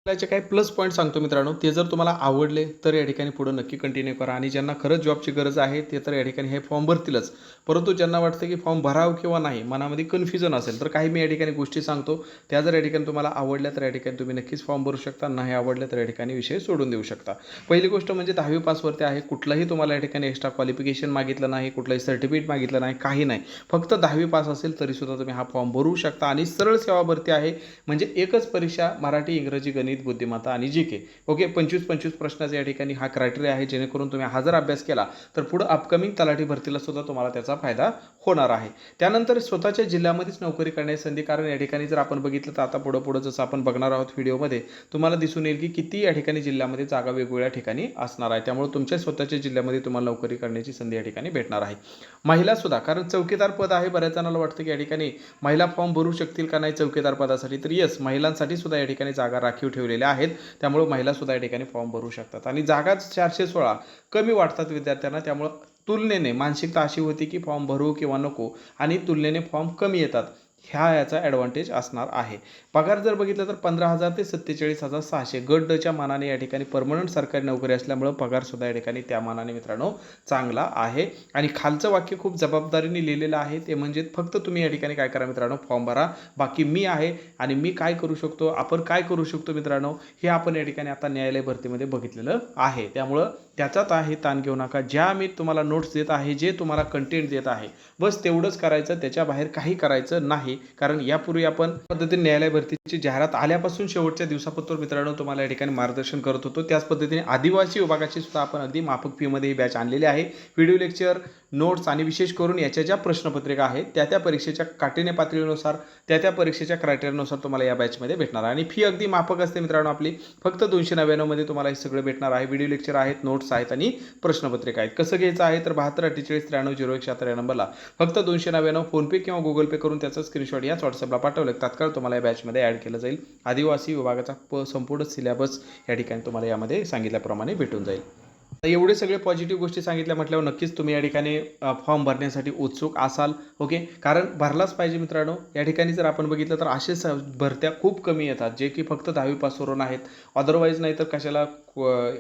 त्याचे काही plus point सांगतो मित्रांनो, ते जर तुम्हाला आवडले तर या ठिकाणी पुढे नक्की कंटिन्यू करा आणि ज्यांना खरंच जॉबची गरज आहे ते तर या ठिकाणी हे फॉर्म भरतीलच. परंतु ज्यांना वाटतं की फॉर्म भरावं किंवा नाही, मनामध्ये कन्फ्युजन असेल, तर काही मी या ठिकाणी गोष्टी सांगतो. त्या जर या ठिकाणी तुम्हाला आवडल्या तर या ठिकाणी तुम्ही नक्कीच फॉर्म भरू शकता, नाही आवडल्या तर या ठिकाणी विषय सोडून देऊ शकता. पहिली गोष्ट म्हणजे 10वी पासवरती आहे. कुठलाही तुम्हाला या ठिकाणी एक्स्ट्रा क्वालिफिकेशन मागितलं नाही, कुठलंही सर्टिफिकेट मागितलं नाही, काही नाही. फक्त 10वी पास असेल तरीसुद्धा तुम्ही हा फॉर्म भरू शकता आणि सरळ सेवा भरती आहे. म्हणजे एकच परीक्षा, मराठी, इंग्रजी, गणित, बुद्धिमत्ता आणि जी के. ओके, 25-25 प्रश्नाचा या ठिकाणी हा क्रायटेरिया आहे, जेणेकरून तुम्ही हा जर अभ्यास केला तर पुढे अपकमिंग तलाठी भरतीला सुद्धा तुम्हाला त्याचा फायदा होणार आहे. त्यानंतर स्वतःच्या जिल्ह्यामध्येच नोकरी करण्याची संधी, कारण या ठिकाणी जर आपण बघितलं तर आता पुढं जसं आपण बघणार आहोत व्हिडिओमध्ये, तुम्हाला दिसून येईल की किती या ठिकाणी जिल्ह्यामध्ये जागा वेगवेगळ्या ठिकाणी असणार आहे. त्यामुळे तुमच्या स्वतःच्या जिल्ह्यामध्ये तुम्हाला नोकरी करण्याची संधी या ठिकाणी भेटणार आहे. महिला सुद्धा, कारण चौकीदार पद आहे, बऱ्याच जणांना वाटतं की या ठिकाणी महिला फॉर्म भरू शकतील का नाही चौकीदार पदासाठी, तर येस, महिलांसाठी सुद्धा या ठिकाणी जागा राखीव ठेवलेल्या आहेत. त्यामुळे महिला सुद्धा या ठिकाणी फॉर्म भरू शकतात आणि जागा 416 कमी वाटतात विद्यार्थ्यांना. त्यामुळे तुलनेने मानसिकता अशी होती की फॉर्म भरू किंवा नको, आणि तुलनेने फॉर्म कमी येतात. याचा ॲडव्हान्टेज असणार आहे. पगार जर बघितलं तर 15,000 ते 47,600 गट डच्या मानाने या ठिकाणी परमनंट सरकारी नोकरी असल्यामुळं पगारसुद्धा या ठिकाणी त्या मानाने मित्रांनो चांगला आहे. आणि खालचं वाक्य खूप जबाबदारीने लिहिलेलं आहे, ते म्हणजे फक्त तुम्ही या ठिकाणी काय करा मित्रांनो, फॉर्म भरा. बाकी मी आहे आणि मी काय करू शकतो, आपण काय करू शकतो मित्रांनो, हे आपण या ठिकाणी आता न्यायालय भरतीमध्ये बघितलेलं आहे. त्यामुळं त्याचाच आहे, ताण घेऊ नका. ज्या मी तुम्हाला नोट्स देत आहे, जे तुम्हाला कंटेंट देत आहे, बस तेवढंच करायचं, त्याच्या बाहेर काही करायचं नाही. कारण यापूर्वी आपण पद्धतीने न्यायालय भरतीची जाहिरात आल्यापासून शेवटच्या दिवसापत्र मित्रांनो तुम्हाला या ठिकाणी मार्गदर्शन करत होतो. त्याच पद्धतीने आदिवासी विभागाची सुद्धा आपण अगदी माफक फीमध्ये ही बॅच आणलेली आहे. व्हिडिओ लेक्चर, नोट्स आणि विशेष करून याच्या ज्या प्रश्नपत्रिका आहेत त्या परीक्षेच्या काठिण्य पातळीनुसार, त्या परीक्षेच्या क्रायटेरियानुसार तुम्हाला या बॅचमध्ये भेटणार आहे. आणि फी अगदी माफक असते मित्रांनो आपली, फक्त 299 मध्ये तुम्हाला हे सगळं भेटणार आहे. व्हिडिओ लेक्चर आहेत, नोट्स आहेत आणि प्रश्नपत्रिका आहेत. कसं घ्यायचं आहे तर 72 48 93 0176 या नंबरला फक्त 299 फोनपे किंवा गुगल पे करून त्याचा स्क्रीनशॉट याच व्हॉट्सअपला पाठवलं, तात्काळ तुम्हाला या बॅचमध्ये ॲड केलं जाईल. आदिवासी विभागाचा संपूर्ण सिलेबस या ठिकाणी तुम्हाला यामध्ये सांगितल्याप्रमाणे भेटून जाईल. एवढे सगळे पॉझिटिव्ह गोष्टी सांगितल्या म्हटल्यावर नक्कीच तुम्ही या ठिकाणी फॉर्म भरण्यासाठी उत्सुक असाल. ओके, कारण भरलाच पाहिजे मित्रांनो. या ठिकाणी जर आपण बघितलं तर असे भरत्या खूप कमी येतात, जे की फक्त 10वी पासवरून आहेत. अदरवाईज नाही तर कशाला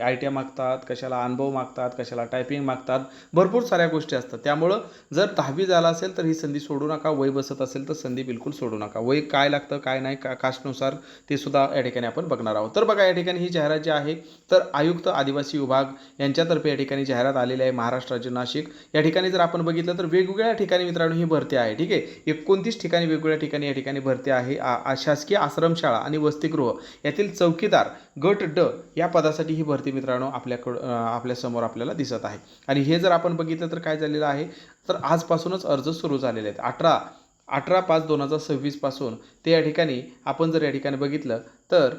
ITI मागतात, कशाला अनुभव मागतात, कशाला टायपिंग मागतात, भरपूर साऱ्या गोष्टी असतात. त्यामुळं जर 10वी झाला असेल तर ही संधी सोडू नका. वय बसत असेल तर संधी बिलकुल सोडू नका. वय काय लागतं काय नाही, कास्टनुसार ते सुद्धा या ठिकाणी आपण बघणार आहोत. तर बघा, या ठिकाणी ही जाहिरात जी आहे तर आयुक्त आदिवासी विभाग यांच्यातर्फे या ठिकाणी जाहिरात आलेली आहे, महाराष्ट्र राज्य नाशिक. या ठिकाणी जर आपण बघितलं तर वेगवेगळ्या ठिकाणी मित्रांनो ही भरती आहे. ठीक आहे, 29 ठिकाणी वेगवेगळ्या ठिकाणी या ठिकाणी भरती आहे. शासकीय आश्रमशाळा आणि वसतिगृह यातील चौकीदार गट ड या पदासाठी ही भरती मित्रांनो आपल्यासमोर आपल्याला दिसत आहे. आणि हे जर आपण बघितलं तर काय झालेलं आहे, तर आजपासूनच अर्ज सुरू झालेले आहेत. 18/5/2026 पासून ते या ठिकाणी आपण जर या ठिकाणी बघितलं तर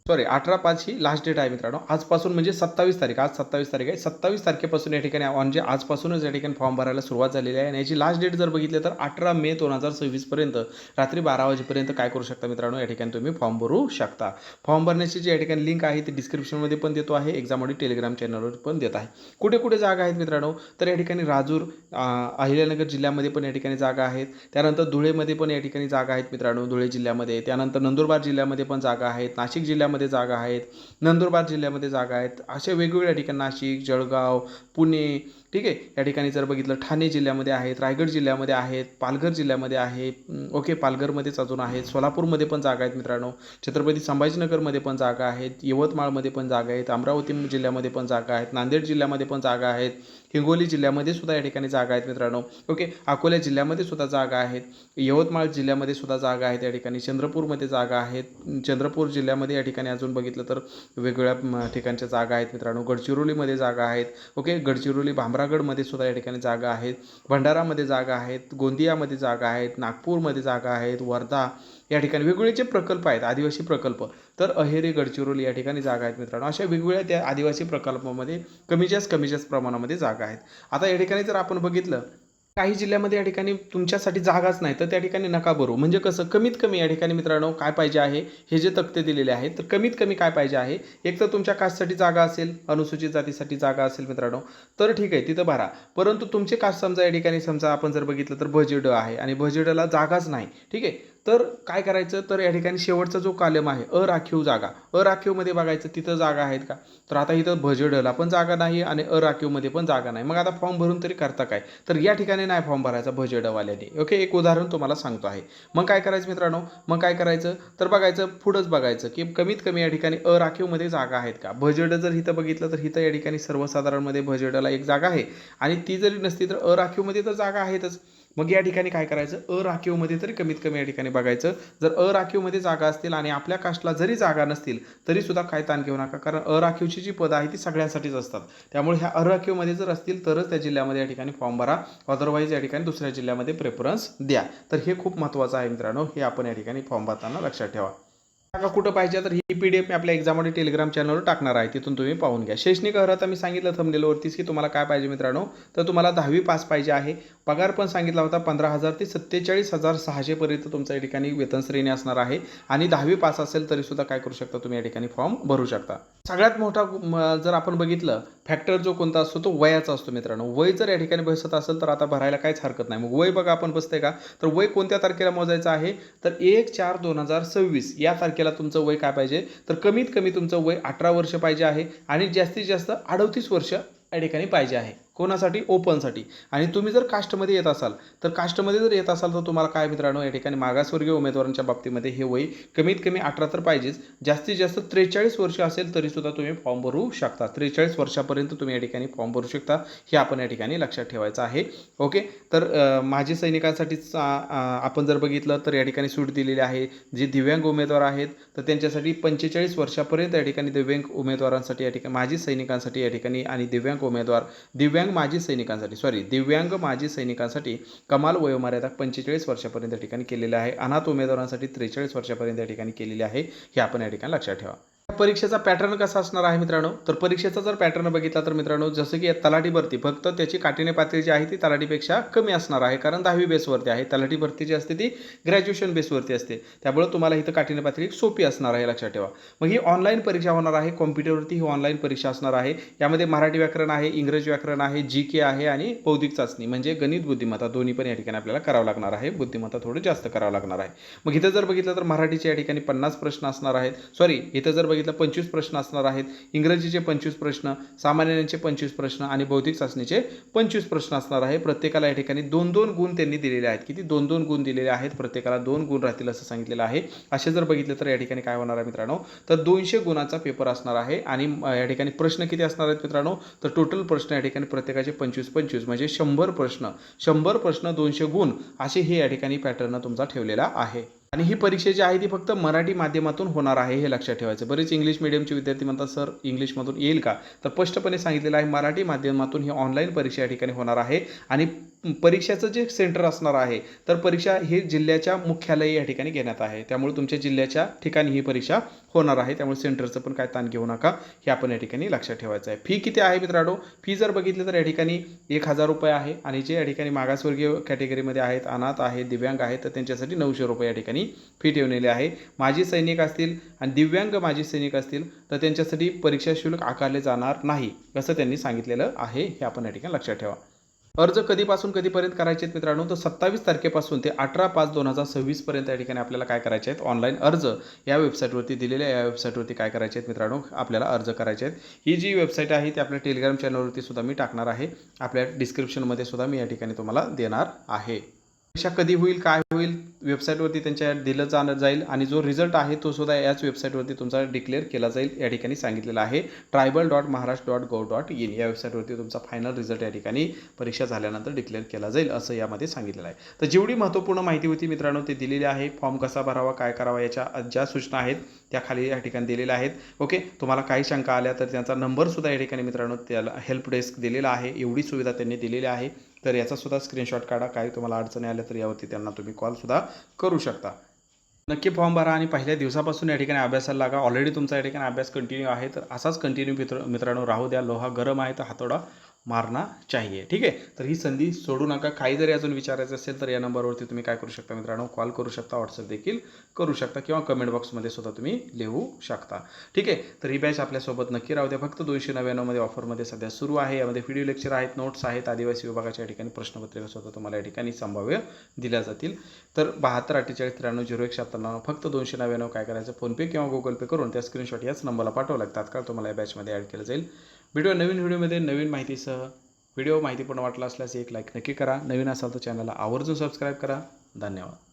18/5 ही लास्ट डेट आहे मित्रांनो. आजपासून म्हणजे 27 तारीख, आज 27 तारीख आहे. 27 तारखेपासून या ठिकाणी म्हणजे आजपासूनच या ठिकाणी फॉर्म भरायला सुरुवात झालेली आहे. आणि याची लास्ट डेट जर बघितली तर 18 मे 2026 पर्यंत रात्री 12 वाजेपर्यंत काय करू शकता मित्रांनो, या ठिकाणी तुम्ही फॉर्म भरू शकता. फॉर्म भरण्याची जी या ठिकाणी लिंक आहे ती डिस्क्रिप्शनमध्ये पण देतो आहे, एक्झाममध्ये टेलिग्राम चॅनलवर पण देत आहे. कुठे कुठे जागा आहेत मित्रांनो, तर या ठिकाणी राजूर, अहिल्यानगर जिल्ह्यामध्ये पण या ठिकाणी जागा आहेत. त्यानंतर धुळेमध्ये पण या ठिकाणी जागा आहेत मित्रांनो, धुळे जिल्ह्यामध्ये. त्यानंतर नंदुरबार जिल्ह्यामध्ये पण जागा आहेत, नाशिक जिल्ह्यामध्ये जागा आहेत, नंदुरबार जिल्ह्यामध्ये जागा आहेत. अशा वेगवेगळ्या ठिकाणी नाशिक, जळगाव, पुणे, ठीक आहे, या ठिकाणी जर बघितलं ठाणे जिल्ह्यामध्ये आहेत, रायगड जिल्ह्यामध्ये आहेत, पालघर जिल्ह्यामध्ये आहे. ओके, पालघरमध्येच अजून आहेत, सोलापूरमध्ये पण जागा आहेत मित्रांनो, छत्रपती संभाजीनगरमध्ये पण जागा आहेत, यवतमाळमध्ये पण जागा आहेत, अमरावती जिल्ह्यामध्ये पण जागा आहेत, नांदेड जिल्ह्यामध्ये पण जागा आहेत, हिंगोली जिल्ह्यामध्ये सुद्धा या ठिकाणी जागा आहेत मित्रांनो. ओके, अकोला जिल्ह्यामध्ये सुद्धा जागा आहेत, यवतमाळ जिल्ह्यामध्ये सुद्धा जागा आहेत, या ठिकाणी चंद्रपूरमध्ये जागा आहेत. चंद्रपूर जिल्ह्यामध्ये या ठिकाणी अजून बघितलं तर वेगवेगळ्या ठिकाणच्या जागा आहेत मित्रांनो. गडचिरोलीमध्ये जागा आहेत. ओके, गडचिरोली भामरागडमध्ये सुद्धा या ठिकाणी जागा आहेत. भंडारामध्ये जागा आहेत, गोंदियामध्ये जागा आहेत, नागपूरमध्ये जागा आहेत, वर्धा या ठिकाणी वेगवेगळे जे प्रकल्प आहेत आदिवासी प्रकल्प, तर अहेरी, गडचिरोली या ठिकाणी जागा आहेत मित्रांनो. अशा वेगवेगळ्या त्या आदिवासी प्रकल्पामध्ये कमी जास्त प्रमाणामध्ये जागा आहेत. आता या ठिकाणी जर आपण बघितलं, काही जिल्ह्यामध्ये या ठिकाणी तुमच्यासाठी जागाच नाही, तर त्या ठिकाणी नका भरू. म्हणजे कसं, कमीत कमी या ठिकाणी मित्रांनो काय पाहिजे आहे, हे जे तक्ते दिलेले आहेत तर कमीत कमी काय पाहिजे आहे, एक तर तुमच्या कास्टसाठी जागा असेल, अनुसूचित जातीसाठी जागा असेल मित्रांनो, तर ठीक आहे तिथं भरा. परंतु तुमचे कास्ट समजा या ठिकाणी समजा आपण जर बघितलं तर भजड आहे आणि भजडला जागाच नाही, ठीक आहे, तर काय करायचं, तर या ठिकाणी शेवटचा जो कॉलम आहे अराखीव जागा, अराखीवमध्ये बघायचं तिथं जागा आहेत का. तर आता इथं भजेडला पण जागा नाही आणि अराखीवमध्ये पण जागा नाही. मग आता फॉर्म भरून तरी करता काय, तर या ठिकाणी नाही फॉर्म भरायचा भजेडवाल्याने. ओके, एक उदाहरण तुम्हाला सांगतो आहे. मग काय करायचं मित्रांनो, मग काय करायचं, तर बघायचं पुढंच बघायचं की कमीत कमी या ठिकाणी अराखीवमध्ये जागा आहेत का. भजेड जर इथं बघितलं तर इथं या ठिकाणी सर्वसाधारणमध्ये भजेडला एक जागा आहे आणि ती जरी नसती तर अराखीवमध्ये तर जागा आहेतच. मग या ठिकाणी काय करायचं, अराखीवमध्ये तरी कमीत कमी या ठिकाणी बघायचं. जर अराखीवमध्ये जागा असतील आणि आपल्या कास्टला जरी जागा नसतील तरी सुद्धा काय ताण घेऊ नका, कारण अराखीवची जी पदं आहे ती सगळ्यांसाठीच असतात. त्यामुळे ह्या अराखीवमध्ये जर असतील तरच त्या जिल्ह्यामध्ये या ठिकाणी फॉर्म भरा, अदरवाईज या ठिकाणी दुसऱ्या जिल्ह्यामध्ये प्रेफरन्स द्या. तर हे खूप महत्त्वाचं आहे मित्रांनो, हे आपण या ठिकाणी फॉर्म भरताना लक्षात ठेवा. का कुठं पाहिजे, तर ही PDF मी आपल्या एक्झाममध्ये टेलिग्राम चॅनलवर टाकणार आहे, तिथून तुम्ही पाहून घ्या. शैक्षणिक अर्हता मी सांगितलं थंबनेलवरतीच की तुम्हाला काय पाहिजे मित्रांनो, तर तुम्हाला 10वी पास पाहिजे आहे. पगार पण सांगितला होता 15,000 ते 47,600 पर्यंत तुमच्या या ठिकाणी वेतन श्रेणी असणार आहे आणि 10वी पास असेल तरी सुद्धा काय करू शकता, तुम्ही या ठिकाणी फॉर्म भरू शकता. सगळ्यात मोठा जर आपण बघितलं फॅक्टर जो कोणता असतो तो वयाचा असतो मित्रांनो. वय जर या ठिकाणी बसत असेल तर आता भरायला काहीच हरकत नाही. मग वय बघा आपण बसते का, तर वय कोणत्या तारखेला मोजायचं आहे, तर 1/4/2026 या तारखेला तुमचं वय काय पाहिजे, तर कमीत कमी तुमचं वय 18 वर्ष पाहिजे आहे आणि जास्तीत जास्त 38 वर्ष या ठिकाणी पाहिजे आहे. कोणासाठी, ओपनसाठी. आणि तुम्ही जर कास्टमध्ये येत असाल तर कास्टमध्ये जर येत असाल तर तुम्हाला काय मित्रांनो, या ठिकाणी मागासवर्गीय उमेदवारांच्या बाबतीमध्ये हे वय कमीत कमी 18 तर पाहिजेच, जास्तीत जास्त 43 वर्ष असेल तरी सुद्धा तुम्ही फॉर्म भरू शकता. 43 वर्षापर्यंत तुम्ही या ठिकाणी फॉर्म भरू शकता, हे आपण या ठिकाणी लक्षात ठेवायचं आहे. ओके, तर माजी सैनिकांसाठीच आपण जर बघितलं तर या ठिकाणी सूट दिलेली आहे. जे दिव्यांग उमेदवार आहेत तर त्यांच्यासाठी 45 वर्षापर्यंत या ठिकाणी दिव्यांग उमेदवारांसाठी या ठिकाणी माजी सैनिकांसाठी या ठिकाणी आणि दिव्यांग उमेदवार दिव्यांग माजी सैनिकांसाठी कमाल वयोमर्यादा 45 वर्षापर्यंत या ठिकाणी केलेली आहे. अनाथ उमेदवारांसाठी 43 वर्षापर्यंत या ठिकाणी केलेली आहे, हे आपण या ठिकाणी लक्षात ठेवा. परीक्षेचा पॅटर्न कसा असणार आहे मित्रांनो, तर परीक्षेचा जर पॅटर्न बघितला तर मित्रांनो, जसं की तलाठी भरती फक्त त्याची काठिण्य पातळी जी आहे ती तलाठीपेक्षा कमी असणार आहे, कारण 10वी बेसवरती आहे. तलाठी भरती जी असते ती ग्रॅज्युएशन बेसवरती असते, त्यामुळे तुम्हाला इथं काठिण्य पातळी सोपी असणार आहे, लक्षात ठेवा. मग ही ऑनलाईन परीक्षा होणार आहे, कॉम्प्युटरवरती ही ऑनलाईन परीक्षा असणार आहे. यामध्ये मराठी व्याकरण आहे, इंग्रजी व्याकरण आहे, GK आहे आणि बौद्धिक चाचणी म्हणजे गणित बुद्धिमत्ता दोन्ही पण या ठिकाणी आपल्याला करावं लागणार आहे. बुद्धिमत्ता थोडं जास्त करावं लागणार आहे. मग इथं जर बघितलं तर मराठीचे या ठिकाणी 50 प्रश्न असणार आहेत. सॉरी, इथं जर बघितलं 25 प्रश्न असणार आहेत. इंग्रजीचे 25 प्रश्न, सामान्य ज्ञानाचे 25 प्रश्न आणि बौद्धिक चाचणीचे 25 प्रश्न असणार आहे. प्रत्येकाला या ठिकाणी 2-2 गुण त्यांनी दिलेले आहेत. किती, 2-2 गुण दिलेले आहेत. प्रत्येकाला 2 गुण राहतील असं सांगितलेलं आहे. असे जर बघितलं तर या ठिकाणी काय होणार आहे मित्रांनो, तर 200 गुणाचा पेपर असणार आहे आणि या ठिकाणी प्रश्न किती असणार आहेत मित्रांनो, तर टोटल प्रश्न या ठिकाणी प्रत्येकाचे 25-25 म्हणजे 100 प्रश्न 200 गुण असे हे या ठिकाणी पॅटर्न तुमचा ठेवलेला आहे. आणि ही परीक्षा जी आहे ती फक्त मराठी माध्यमातून होणार आहे, हे लक्षात ठेवायचं. बरेच इंग्लिश मीडियमचे विद्यार्थी म्हणतात सर इंग्लिशमधून येईल का, तर स्पष्टपणे सांगितलेलं आहे मराठी माध्यमातून ही ऑनलाईन परीक्षा या ठिकाणी होणार आहे. आणि परीक्षेचं जे सेंटर असणार आहे तर परीक्षा हे जिल्ह्याच्या मुख्यालय या ठिकाणी घेण्यात आहे, त्यामुळे तुमच्या जिल्ह्याच्या ठिकाणी ही परीक्षा होणार आहे. त्यामुळे सेंटरचं पण काय ताण घेऊ नका, हे आपण या ठिकाणी लक्षात ठेवायचं आहे. फी किती आहे मित्रांनो, फी जर बघितली तर या ठिकाणी 1,000 रुपये आहे आणि जे या ठिकाणी मागासवर्गीय कॅटेगरीमध्ये आहेत, अनाथ आहेत, दिव्यांग आहेत तर त्यांच्यासाठी 900 रुपये या ठिकाणी फी ठेवलेली आहे. माजी सैनिक असतील आणि दिव्यांग माजी सैनिक असतील तर त्यांच्यासाठी परीक्षा शुल्क आकारले जाणार नाही असं त्यांनी सांगितलेलं आहे, हे आपण या ठिकाणी लक्षात ठेवा. अर्ज कधीपासून कधीपर्यंत करायचे आहेत मित्रांनो, तर 27 तारखेपासून ते 18/5/2026 पर्यंत या ठिकाणी आपल्याला काय करायचे आहेत, ऑनलाईन अर्ज या वेबसाईटवरती दिलेल्या या वेबसाईटवरती काय करायचे आहेत मित्रांनो, आपल्याला अर्ज करायचे आहेत. ही जी वेबसाईट आहे ती आपल्या टेलिग्राम चॅनलवरती सुद्धा मी टाकणार आहे, आपल्या डिस्क्रिप्शनमध्ये सुद्धा मी या ठिकाणी तुम्हाला देणार आहे. परीक्षा कधी होईल, काय होईल, वेबसाईटवरती त्यांच्या दिलं जाईल आणि जो रिझल्ट आहे तो सुद्धा याच वेबसाईटवरती तुमचा डिक्लेअर केला जाईल, या ठिकाणी सांगितलेलं आहे. tribal.maharashtra.gov.in या वेबसाईटवरती तुमचा फायनल रिझल्ट या ठिकाणी परीक्षा झाल्यानंतर डिक्लेअर केला जाईल असं यामध्ये सांगितलेलं आहे. तर जेवढी महत्त्वपूर्ण माहिती होती मित्रांनो ते दिलेली आहे. फॉर्म कसा भरावा, काय करावा याच्या ज्या सूचना आहेत त्या खाली या ठिकाणी दिलेल्या आहेत. ओके, तुम्हाला काही शंका आल्या तर त्यांचा नंबरसुद्धा या ठिकाणी मित्रांनो त्याला हेल्प डेस्क दिलेला आहे, एवढी सुविधा त्यांनी दिलेली आहे. तर याचा सुद्धा स्क्रीनशॉट काढा, काही तुम्हाला अडचणी आल्या तर यावरती त्यांना तुम्ही कॉलसुद्धा करू शकता. नक्की फॉर्म भरा आणि पहिल्या दिवसापासून या ठिकाणी अभ्यासाला लागा. ऑलरेडी तुमचा या ठिकाणी अभ्यास कंटिन्यू आहे तर असाच कंटिन्यू मित्रांनो राहू द्या. लोहा गरम आहे तर हातोडा मारना चाहिए. ठीक आहे. तर ही संधी सोडू नका. काही जरी अजून विचारायचं असेल तर या नंबरवरती तुम्ही काय करू शकता मित्रांनो, कॉल करू शकता, व्हॉट्सअप देखील करू शकता किंवा कमेंट बॉक्समध्ये सुद्धा तुम्ही लिहू शकता. ठीक आहे. तर ही बॅच आपल्यासोबत नक्की राहू द्या. फक्त 299 मध्ये ऑफरमध्ये सध्या सुरू आहे. यामध्ये व्हिडिओ लेक्चर आहेत, नोट्स आहेत, आदिवासी विभागाच्या ठिकाणी प्रश्नपत्रिका सुद्धा तुम्हाला या ठिकाणी संभाव्य दिल्या जातील. तर 72 48 93 01 97 फक्त 299 काय करायचं, फोनपे किंवा गुगल पे करून त्या स्क्रीनशॉट याच नंबरला पाठवला तात्काळ तुम्हाला या बॅचमध्ये ॲड केलं जाईल. नवीन व्हिडिओमध्ये नवीन माहितीसह. व्हिडिओ माहितीपूर्ण वाटला असल्यास एक लाईक नक्की करा. नवीन असाल तर चॅनलला आवर्जून सबस्क्राईब करा. धन्यवाद.